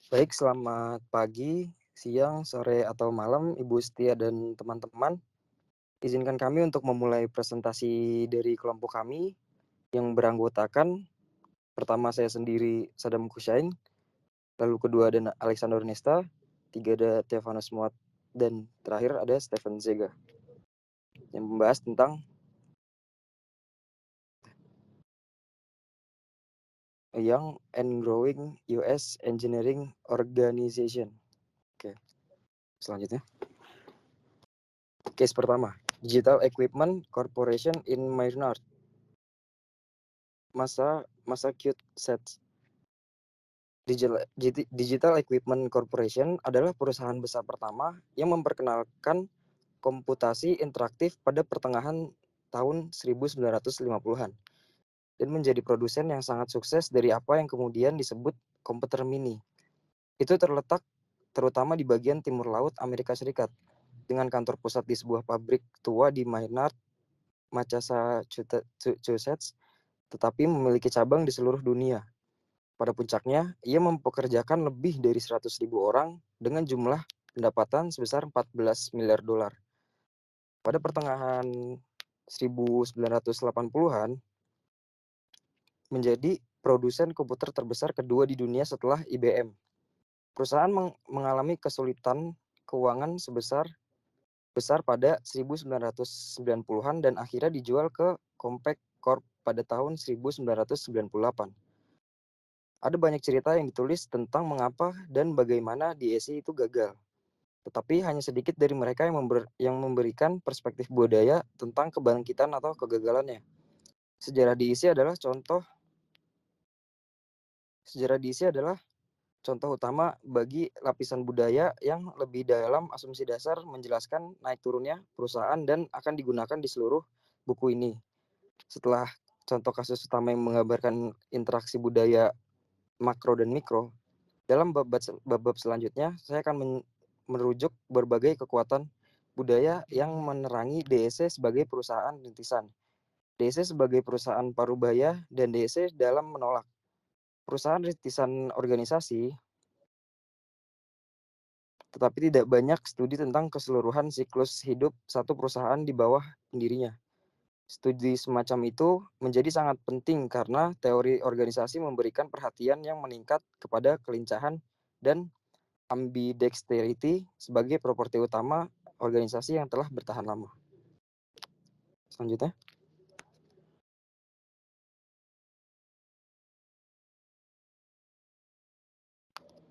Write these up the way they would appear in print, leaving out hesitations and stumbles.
Baik, selamat pagi, siang, sore, atau malam, Ibu Setia dan teman-teman. Izinkan kami untuk memulai presentasi dari kelompok kami yang beranggotakan pertama saya sendiri Saddam Hussein, lalu kedua ada Alexander Nesta, tiga ada Stefanus Muat, dan terakhir ada Stephen Zega yang membahas tentang a Young and Growing US Engineering Organization. Oke, selanjutnya. Case pertama, Digital Equipment Corporation in Maynard, Massachusetts. Digital Equipment Corporation adalah perusahaan besar pertama yang memperkenalkan komputasi interaktif pada pertengahan tahun 1950-an dan menjadi produsen yang sangat sukses dari apa yang kemudian disebut komputer mini. Itu terletak terutama di bagian timur laut Amerika Serikat, dengan kantor pusat di sebuah pabrik tua di Maynard, Massachusetts, tetapi memiliki cabang di seluruh dunia. Pada puncaknya, ia mempekerjakan lebih dari 100.000 orang dengan jumlah pendapatan sebesar 14 miliar dolar. Pada pertengahan 1980-an, menjadi produsen komputer terbesar kedua di dunia setelah IBM. Perusahaan mengalami kesulitan keuangan besar pada 1990-an dan akhirnya dijual ke Compaq Corp pada tahun 1998. Ada banyak cerita yang ditulis tentang mengapa dan bagaimana DSI itu gagal. Tetapi hanya sedikit dari mereka yang memberikan perspektif budaya tentang kebangkitan atau kegagalannya. Sejarah DSI adalah contoh utama bagi lapisan budaya yang lebih dalam asumsi dasar menjelaskan naik turunnya perusahaan dan akan digunakan di seluruh buku ini. Setelah contoh kasus utama yang menggambarkan interaksi budaya makro dan mikro, dalam bab selanjutnya, saya akan merujuk berbagai kekuatan budaya yang menerangi DSC sebagai perusahaan rintisan, DSC sebagai perusahaan parubaya, dan DSC dalam menolak. Perusahaan rintisan organisasi, tetapi tidak banyak studi tentang keseluruhan siklus hidup satu perusahaan di bawah pendirinya. Studi semacam itu menjadi sangat penting karena teori organisasi memberikan perhatian yang meningkat kepada kelincahan dan ambidexterity sebagai properti utama organisasi yang telah bertahan lama. Selanjutnya.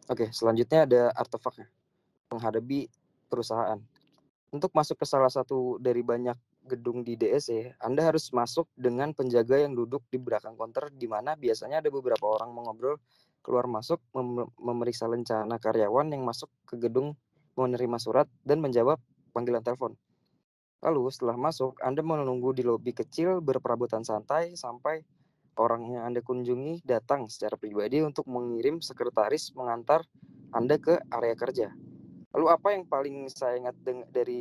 Oke, selanjutnya ada artefaknya. Menghadapi perusahaan. Untuk masuk ke salah satu dari banyak gedung di DSE, Anda harus masuk dengan penjaga yang duduk di belakang konter, di mana biasanya ada beberapa orang mengobrol, keluar masuk, memeriksa lencana karyawan yang masuk ke gedung, menerima surat, dan menjawab panggilan telepon. Lalu setelah masuk, Anda menunggu di lobi kecil berperabotan santai sampai orang yang Anda kunjungi datang secara pribadi untuk mengirim sekretaris mengantar Anda ke area kerja. Lalu apa yang paling saya ingat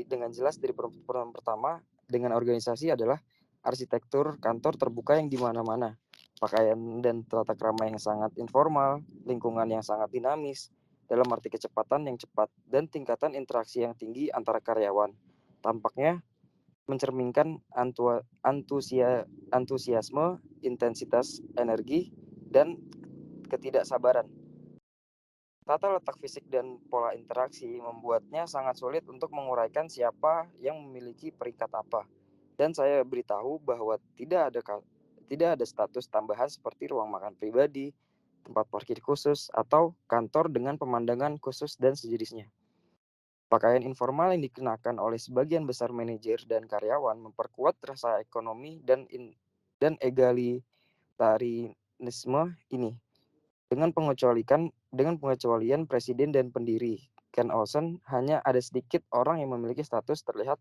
dengan jelas dari pertemuan pertama dengan organisasi adalah arsitektur kantor terbuka yang di mana-mana, pakaian dan tata krama yang sangat informal, lingkungan yang sangat dinamis, dalam arti kecepatan yang cepat, dan tingkatan interaksi yang tinggi antara karyawan. Tampaknya mencerminkan antusiasme, intensitas energi, dan ketidaksabaran. Tata letak fisik dan pola interaksi membuatnya sangat sulit untuk menguraikan siapa yang memiliki peringkat apa. Dan saya beritahu bahwa tidak ada status tambahan seperti ruang makan pribadi, tempat parkir khusus, atau kantor dengan pemandangan khusus dan sejenisnya. Pakaian informal yang dikenakan oleh sebagian besar manajer dan karyawan memperkuat rasa ekonomi dan egalitarisme ini. Dengan pengecualian presiden dan pendiri, Ken Olsen, hanya ada sedikit orang yang memiliki status terlihat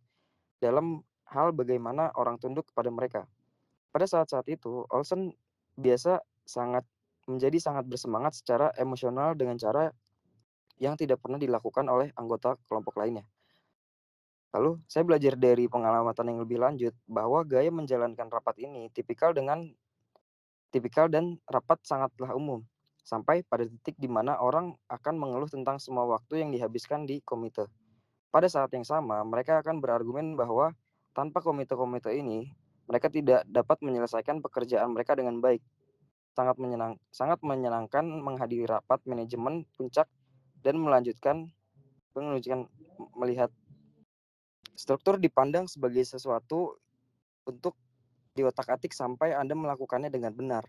dalam hal bagaimana orang tunduk kepada mereka. Pada saat-saat itu, Olsen biasa menjadi sangat bersemangat secara emosional dengan cara yang tidak pernah dilakukan oleh anggota kelompok lainnya. Lalu, saya belajar dari pengalaman yang lebih lanjut bahwa gaya menjalankan rapat ini tipikal dan rapat sangatlah umum. sampai pada titik di mana orang akan mengeluh tentang semua waktu yang dihabiskan di komite. Pada saat yang sama, mereka akan berargumen bahwa tanpa komite-komite ini, mereka tidak dapat menyelesaikan pekerjaan mereka dengan baik. Sangat menyenangkan menghadiri rapat manajemen puncak dan menunjukkan melihat struktur dipandang sebagai sesuatu untuk diotak-atik sampai Anda melakukannya dengan benar.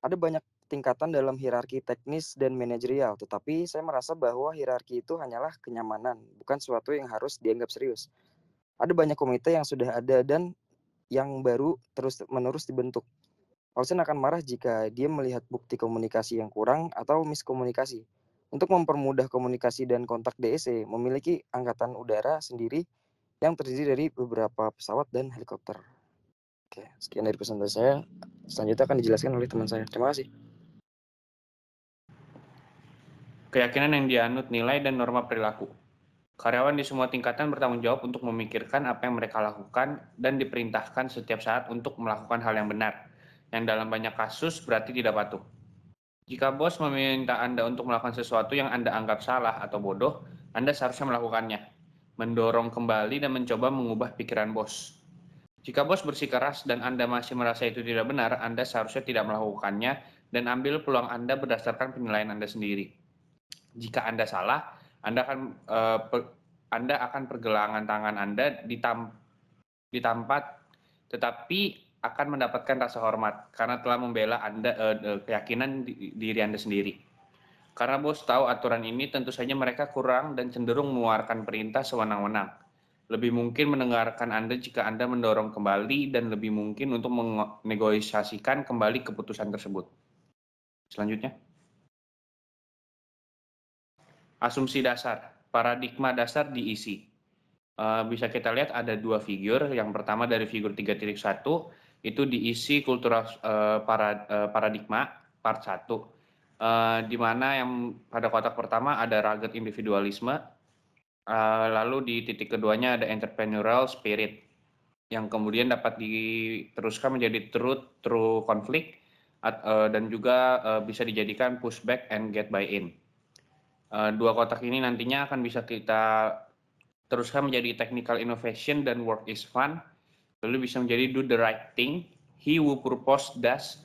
Ada banyak tingkatan dalam hierarki teknis dan manajerial, tetapi saya merasa bahwa hierarki itu hanyalah kenyamanan, bukan sesuatu yang harus dianggap serius. Ada banyak komite yang sudah ada dan yang baru terus-menerus dibentuk. Olsen akan marah jika dia melihat bukti komunikasi yang kurang atau miskomunikasi. Untuk mempermudah komunikasi dan kontak DSC, memiliki angkatan udara sendiri yang terdiri dari beberapa pesawat dan helikopter. Oke, sekian dari pesan dari saya. Selanjutnya akan dijelaskan oleh teman saya. Terima kasih. Keyakinan yang dianut nilai dan norma perilaku. Karyawan di semua tingkatan bertanggung jawab untuk memikirkan apa yang mereka lakukan dan diperintahkan setiap saat untuk melakukan hal yang benar, yang dalam banyak kasus berarti tidak patuh. Jika bos meminta Anda untuk melakukan sesuatu yang Anda anggap salah atau bodoh, Anda seharusnya melakukannya, mendorong kembali dan mencoba mengubah pikiran bos. Jika bos bersikeras dan Anda masih merasa itu tidak benar, Anda seharusnya tidak melakukannya dan ambil peluang Anda berdasarkan penilaian Anda sendiri. Jika Anda salah, Anda akan pergelangan tangan Anda ditampat, tetapi akan mendapatkan rasa hormat karena telah membela keyakinan diri Anda sendiri. Karena bos tahu aturan ini, tentu saja mereka kurang dan cenderung mengeluarkan perintah sewenang-wenang. Lebih mungkin mendengarkan Anda jika Anda mendorong kembali dan lebih mungkin untuk menegosiasikan kembali keputusan tersebut. Selanjutnya. Asumsi dasar, paradigma dasar diisi. Bisa kita lihat ada dua figur. Yang pertama dari figur 3.1 itu diisi kultural paradigma part 1, di mana yang pada kotak pertama ada rugged individualisme, lalu di titik keduanya ada entrepreneurial spirit yang kemudian dapat diteruskan menjadi truth through conflict, dan juga bisa dijadikan pushback and get buy-in. Dua kotak ini nantinya akan bisa kita teruskan menjadi technical innovation dan work is fun, lalu bisa menjadi do the right thing, he who purpose does,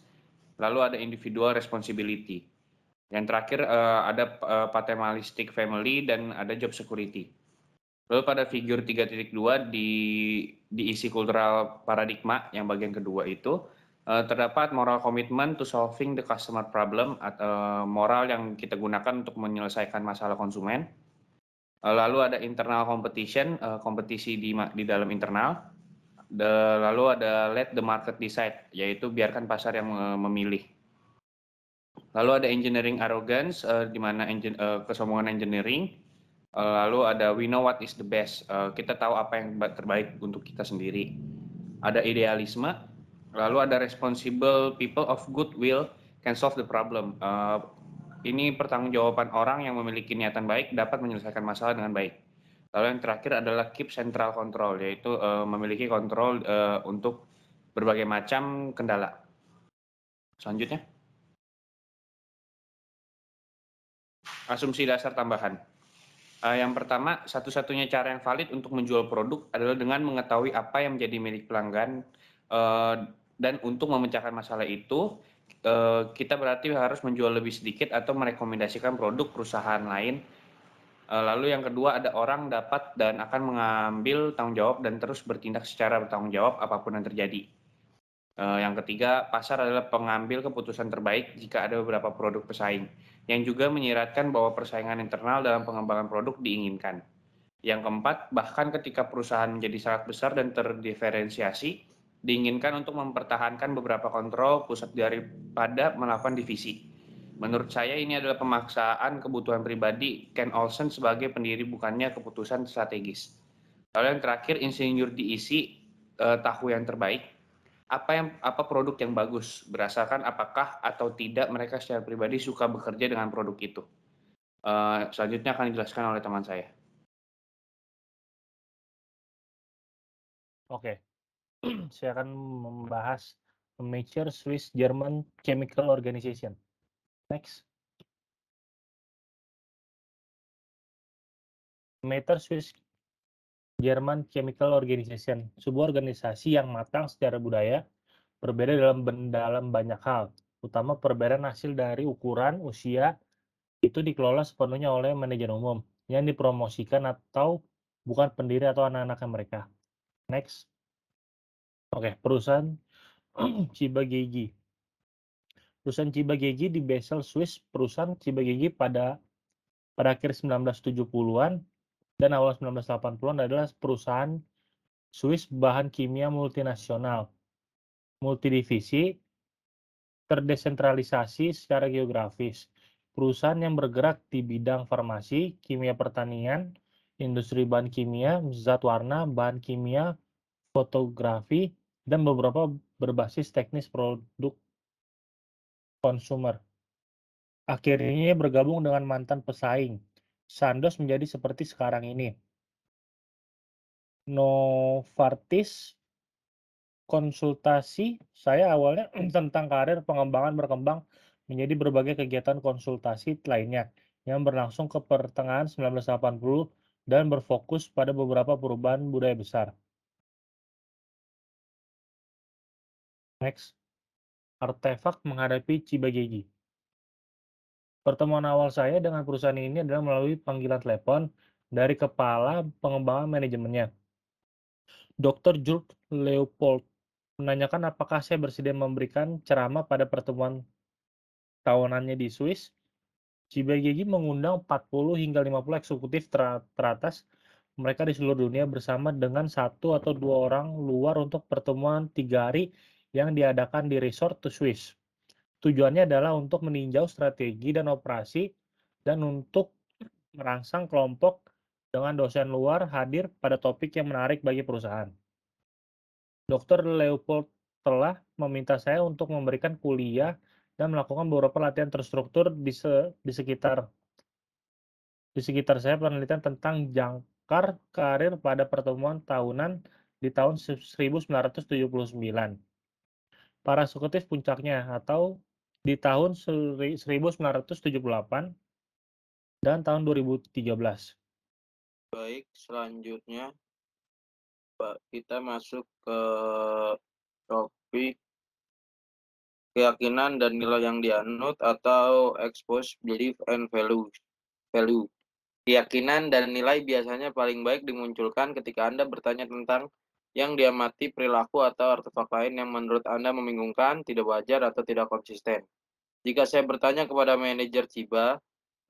lalu ada individual responsibility. Yang terakhir ada paternalistic family dan ada job security. Lalu pada figur 3.2 diisi cultural paradigma yang bagian kedua itu terdapat moral commitment to solving the customer problem, atau moral yang kita gunakan untuk menyelesaikan masalah konsumen. Lalu ada internal competition, kompetisi di dalam internal. Lalu ada let the market decide, yaitu biarkan pasar yang memilih. Lalu ada engineering arrogance, di mana kesombongan engineering. Lalu ada we know what is the best, kita tahu apa yang terbaik untuk kita sendiri. Ada idealisme, lalu ada responsible people of goodwill can solve the problem. Ini pertanggungjawaban orang yang memiliki niatan baik dapat menyelesaikan masalah dengan baik. Lalu yang terakhir adalah keep central control, yaitu memiliki kontrol untuk berbagai macam kendala. Selanjutnya, asumsi dasar tambahan. Yang pertama, satu-satunya cara yang valid untuk menjual produk adalah dengan mengetahui apa yang menjadi milik pelanggan, dan untuk memecahkan masalah itu, kita berarti harus menjual lebih sedikit atau merekomendasikan produk perusahaan lain. Lalu yang kedua, ada orang dapat dan akan mengambil tanggung jawab dan terus bertindak secara bertanggung jawab apapun yang terjadi. Yang ketiga, pasar adalah pengambil keputusan terbaik jika ada beberapa produk pesaing, yang juga menyiratkan bahwa persaingan internal dalam pengembangan produk diinginkan. Yang keempat, bahkan ketika perusahaan menjadi sangat besar dan terdiferensiasi, diinginkan untuk mempertahankan beberapa kontrol pusat daripada melakukan divisi. Menurut saya ini adalah pemaksaan kebutuhan pribadi Ken Olsen sebagai pendiri, bukannya keputusan strategis. Lalu yang terakhir, insinyur diisi tahu yang terbaik. Apa produk yang bagus, berdasarkan apakah atau tidak mereka secara pribadi suka bekerja dengan produk itu. Selanjutnya akan dijelaskan oleh teman saya. Oke, saya akan membahas Major Swiss German Chemical Organization. Next. Matter Swiss German Chemical Organization, sebuah organisasi yang matang secara budaya, berbeda dalam banyak hal, utama perbedaan hasil dari ukuran, usia, itu dikelola sepenuhnya oleh manajer umum, yang dipromosikan atau bukan pendiri atau anak-anaknya mereka. Next. Oke, perusahaan Ciba Geigy. Perusahaan Ciba Geigy di Basel, Swiss. Perusahaan Ciba Geigy pada akhir 1970-an dan awal 1980-an adalah perusahaan Swiss bahan kimia multinasional, multidivisi, terdesentralisasi secara geografis. Perusahaan yang bergerak di bidang farmasi, kimia pertanian, industri bahan kimia, zat warna, bahan kimia, fotografi, dan beberapa berbasis teknis produk konsumer. Akhirnya bergabung dengan mantan pesaing. Sandoz menjadi seperti sekarang ini. Novartis konsultasi, saya awalnya tentang karir pengembangan berkembang menjadi berbagai kegiatan konsultasi lainnya yang berlangsung ke pertengahan 1980 dan berfokus pada beberapa perubahan budaya besar. Next. Artefak menghadapi Ciba Geigy. Pertemuan awal saya dengan perusahaan ini adalah melalui panggilan telepon dari kepala pengembangan manajemennya, Dr. Jurg Leopold, menanyakan apakah saya bersedia memberikan ceramah pada pertemuan tahunannya di Swiss. Ciba Geigy mengundang 40 hingga 50 eksekutif teratas mereka di seluruh dunia bersama dengan 1 atau 2 orang luar untuk pertemuan 3 hari yang diadakan di resort The Swiss. Tujuannya adalah untuk meninjau strategi dan operasi dan untuk merangsang kelompok dengan dosen luar hadir pada topik yang menarik bagi perusahaan. Dr. Leopold telah meminta saya untuk memberikan kuliah dan melakukan beberapa latihan terstruktur di sekitar saya penelitian tentang jangkar karir pada pertemuan tahunan di tahun 1979. Para eksekutif puncaknya atau di tahun 1978 dan tahun 2013. Baik, selanjutnya Pak, kita masuk ke topik keyakinan dan nilai yang dianut atau expose belief and value. Keyakinan dan nilai biasanya paling baik dimunculkan ketika Anda bertanya tentang yang diamati perilaku atau artefak lain yang menurut Anda membingungkan, tidak wajar, atau tidak konsisten. Jika saya bertanya kepada manajer Ciba,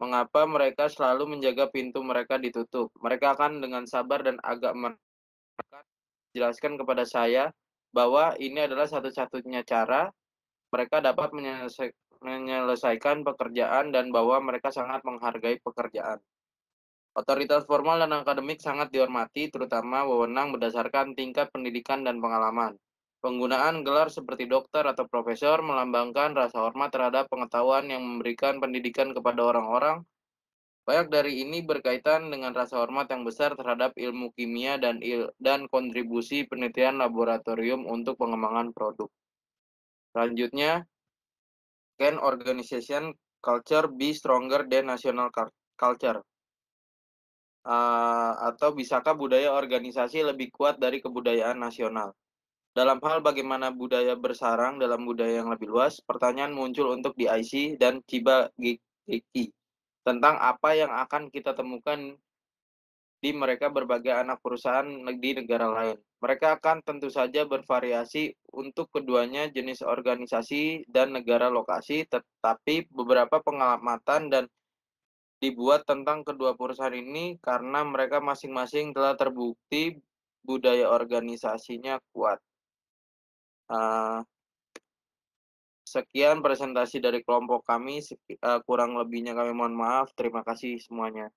mengapa mereka selalu menjaga pintu mereka ditutup? Mereka akan dengan sabar dan agak jelaskan kepada saya bahwa ini adalah satu-satunya cara mereka dapat menyelesaikan pekerjaan dan bahwa mereka sangat menghargai pekerjaan. Otoritas formal dan akademik sangat dihormati, terutama wewenang berdasarkan tingkat pendidikan dan pengalaman. Penggunaan gelar seperti dokter atau profesor melambangkan rasa hormat terhadap pengetahuan yang memberikan pendidikan kepada orang-orang. Banyak dari ini berkaitan dengan rasa hormat yang besar terhadap ilmu kimia dan kontribusi penelitian laboratorium untuk pengembangan produk. Selanjutnya, can organization culture be stronger than national culture? Atau bisakah budaya organisasi lebih kuat dari kebudayaan nasional? Dalam hal bagaimana budaya bersarang dalam budaya yang lebih luas, pertanyaan muncul untuk di IC dan Ciba Geigy tentang apa yang akan kita temukan di mereka berbagai anak perusahaan di negara lain. Mereka akan tentu saja bervariasi untuk keduanya jenis organisasi dan negara lokasi, tetapi beberapa pengamatan dan dibuat tentang kedua perusahaan ini karena mereka masing-masing telah terbukti budaya organisasinya kuat. Sekian presentasi dari kelompok kami, kurang lebihnya kami mohon maaf. Terima kasih semuanya.